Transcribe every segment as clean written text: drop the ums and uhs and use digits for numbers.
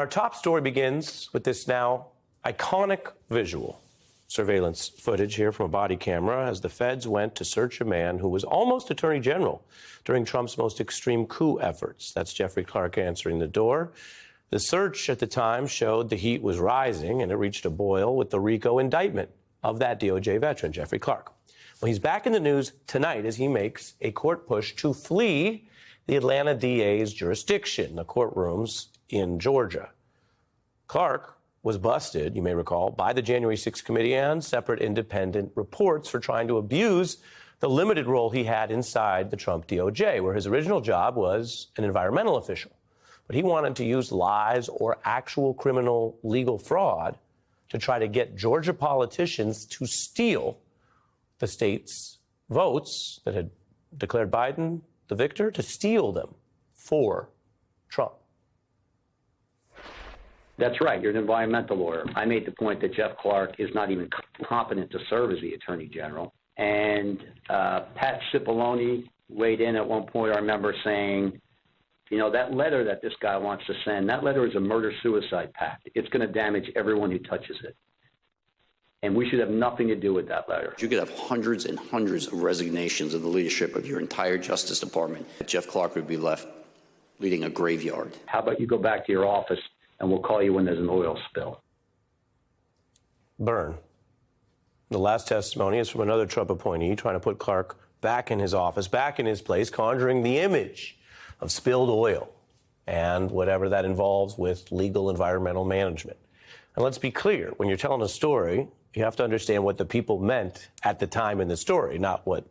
Our top story begins with this now iconic visual. Surveillance footage here from a body camera as the feds went to search a man who was almost Attorney General during Trump's most extreme coup efforts. That's Jeffrey Clark answering the door. The search at the time showed the heat was rising, and it reached a boil with the RICO indictment of that DOJ veteran, Jeffrey Clark. Well, he's back in the news tonight as he makes a court push to flee the Atlanta DA's jurisdiction, the courtrooms in Georgia. Clark was busted, you may recall, by the January 6th committee and separate independent reports for trying to abuse the limited role he had inside the Trump DOJ, where his original job was an environmental official. But he wanted to use lies or actual criminal legal fraud to try to get Georgia politicians to steal the state's votes that had declared Biden the victor, to steal them for Trump. That's right. You're an environmental lawyer. I made the point that Jeff Clark is not even competent to serve as the Attorney General. And Pat Cipollone weighed in at one point, I remember saying, you know, that letter that this guy wants to send, that letter is a murder-suicide pact. It's going to damage everyone who touches it. And we should have nothing to do with that letter. You could have hundreds and hundreds of resignations of the leadership of your entire Justice Department. Jeff Clark would be left leading a graveyard. How about you go back to your office and we'll call you when there's an oil spill? Burn. The last testimony is from another Trump appointee trying to put Clark back in his office, back in his place, conjuring the image of spilled oil and whatever that involves with legal environmental management. And let's be clear, when you're telling a story, you have to understand what the people meant at the time in the story, not what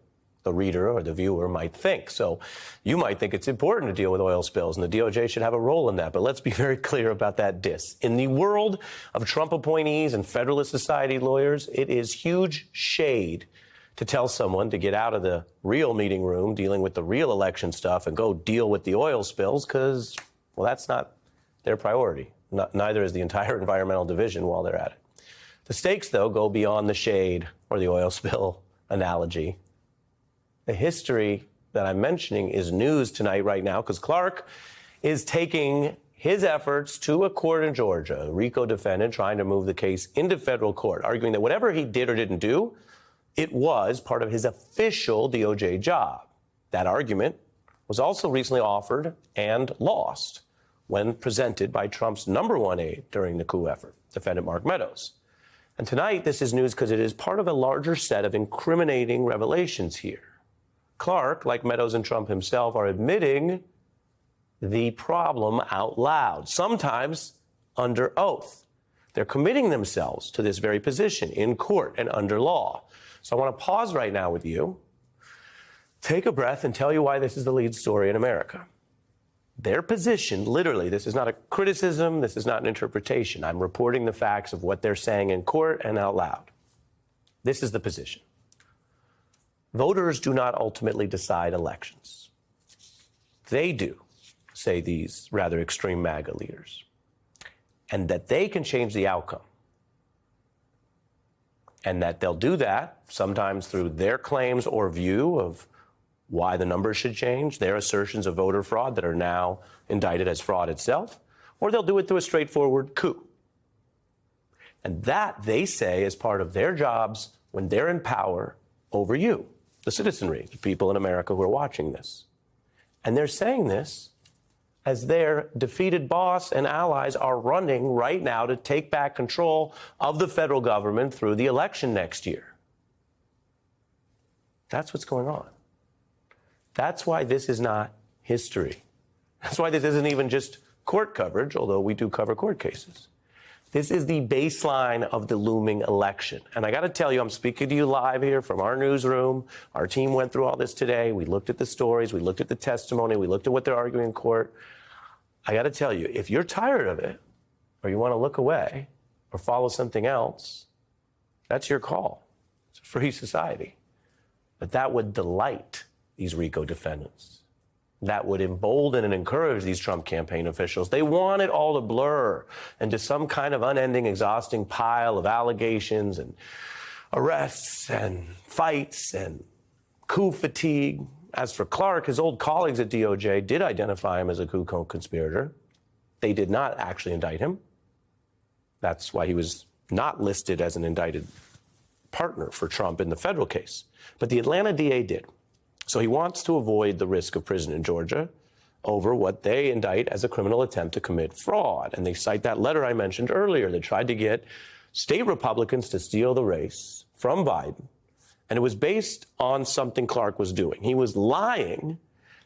the reader or the viewer might think. So you might think it's important to deal with oil spills, and the DOJ should have a role in that. But let's be very clear about that diss. In the world of Trump appointees and Federalist Society lawyers, it is huge shade to tell someone to get out of the real meeting room dealing with the real election stuff and go deal with the oil spills because, well, that's not their priority. Neither is the entire environmental division while they're at it. The stakes, though, go beyond the shade or the oil spill analogy. The history that I'm mentioning is news tonight right now because Clark is taking his efforts to a court in Georgia, a RICO defendant trying to move the case into federal court, arguing that whatever he did or didn't do, it was part of his official DOJ job. That argument was also recently offered and lost when presented by Trump's #1 aide during the coup effort, defendant Mark Meadows. And tonight, this is news because it is part of a larger set of incriminating revelations here. Clark, like Meadows and Trump himself, are admitting the problem out loud, sometimes under oath. They're committing themselves to this very position in court and under law. So I want to pause right now with you, take a breath, and tell you why this is the lead story in America. Their position, literally, this is not a criticism, this is not an interpretation. I'm reporting the facts of what they're saying in court and out loud. This is the position. Voters do not ultimately decide elections. They do, say these rather extreme MAGA leaders, and that they can change the outcome. And that they'll do that sometimes through their claims or view of why the numbers should change, their assertions of voter fraud that are now indicted as fraud itself, or they'll do it through a straightforward coup. And that, they say, is part of their jobs when they're in power over you, the citizenry, the people in America who are watching this. And they're saying this as their defeated boss and allies are running right now to take back control of the federal government through the election next year. That's what's going on. That's why this is not history. That's why this isn't even just court coverage, although we do cover court cases. This is the baseline of the looming election. And I got to tell you, I'm speaking to you live here from our newsroom. Our team went through all this today. We looked at the stories. We looked at the testimony. We looked at what they're arguing in court. I got to tell you, if you're tired of it, or you want to look away, or follow something else, that's your call. It's a free society. But that would delight these RICO defendants. That would embolden and encourage these Trump campaign officials. They want it all to blur into some kind of unending, exhausting pile of allegations and arrests and fights and coup fatigue. As for Clark, his old colleagues at DOJ did identify him as a coup conspirator. They did not actually indict him. That's why he was not listed as an indicted partner for Trump in the federal case. But the Atlanta DA did. So he wants to avoid the risk of prison in Georgia over what they indict as a criminal attempt to commit fraud. And they cite that letter I mentioned earlier that tried to get state Republicans to steal the race from Biden. And it was based on something Clark was doing. He was lying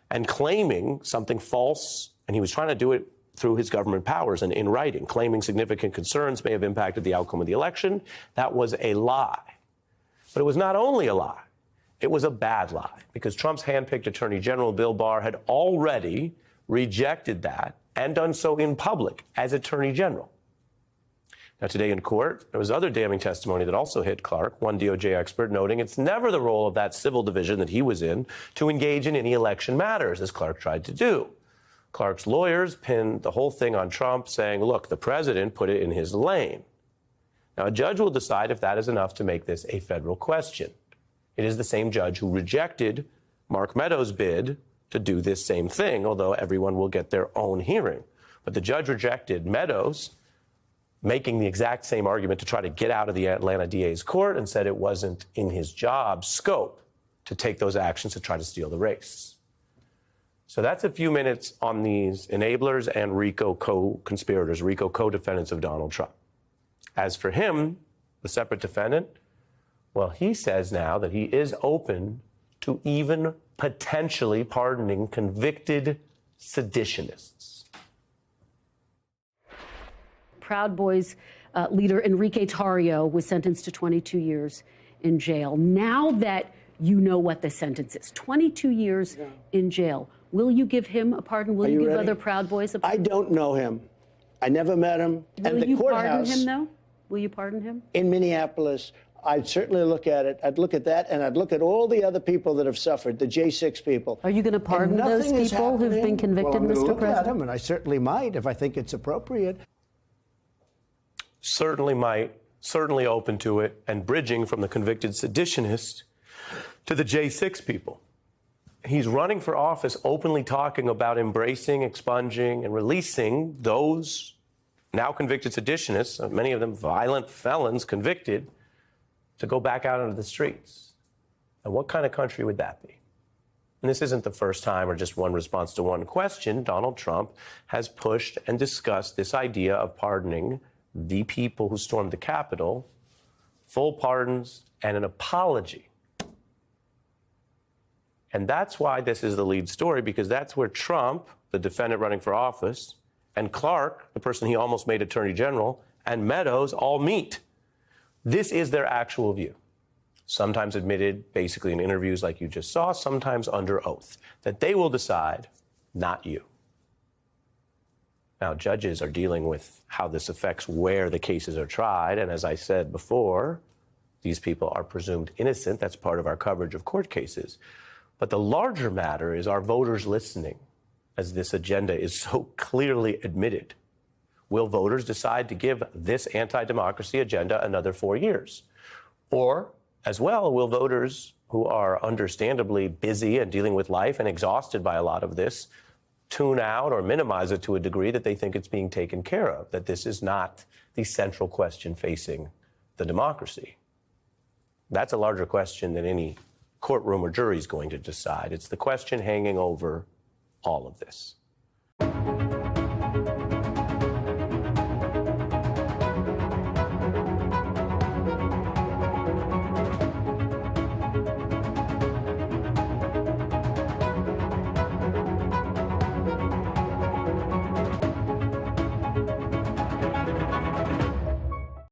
and claiming something false, and he was trying to do it through his government powers and in writing, claiming significant concerns may have impacted the outcome of the election. That was a lie. But it was not only a lie, it was a bad lie, because Trump's handpicked Attorney General Bill Barr had already rejected that and done so in public as Attorney General. Now, today in court, there was other damning testimony that also hit Clark, one DOJ expert noting it's never the role of that civil division that he was in to engage in any election matters, as Clark tried to do. Clark's lawyers pinned the whole thing on Trump, saying, look, the president put it in his lane. Now, a judge will decide if that is enough to make this a federal question. It is the same judge who rejected Mark Meadows' bid to do this same thing, although everyone will get their own hearing. But the judge rejected Meadows making the exact same argument to try to get out of the Atlanta DA's court and said it wasn't in his job scope to take those actions to try to steal the race. So that's a few minutes on these enablers and RICO co-conspirators, RICO co-defendants of Donald Trump. As for him, the separate defendant, well, he says now that he is open to even potentially pardoning convicted seditionists. Proud Boys leader Enrique Tarrio was sentenced to 22 years in jail. Now that you know what the sentence is, 22 years in jail, will you give him a pardon? Will you give other Proud Boys a pardon? I don't know him. I never met him. Will you pardon him, though? Will you pardon him? In Minneapolis, I'd certainly look at it. I'd look at that, and I'd look at all the other people that have suffered, the J6 people. Are you going to pardon those people who've been convicted, Mr. President? Look at them, and I certainly might if I think it's appropriate. Certainly might, certainly open to it, and bridging from the convicted seditionist to the J6 people. He's running for office openly talking about embracing, expunging, and releasing those now convicted seditionists, many of them violent felons convicted, to go back out into the streets. And what kind of country would that be? And this isn't the first time or just one response to one question. Donald Trump has pushed and discussed this idea of pardoning the people who stormed the Capitol, full pardons and an apology. And that's why this is the lead story, because that's where Trump, the defendant running for office, and Clark, the person he almost made Attorney General, and Meadows all meet. This is their actual view, sometimes admitted basically in interviews like you just saw, sometimes under oath, that they will decide, not you. Now, judges are dealing with how this affects where the cases are tried. And as I said before, these people are presumed innocent. That's part of our coverage of court cases. But the larger matter is, our voters listening as this agenda is so clearly admitted? Will voters decide to give this anti-democracy agenda another 4 years? Or, as well, will voters who are understandably busy and dealing with life and exhausted by a lot of this tune out or minimize it to a degree that they think it's being taken care of, that this is not the central question facing the democracy? That's a larger question than any courtroom or jury is going to decide. It's the question hanging over all of this.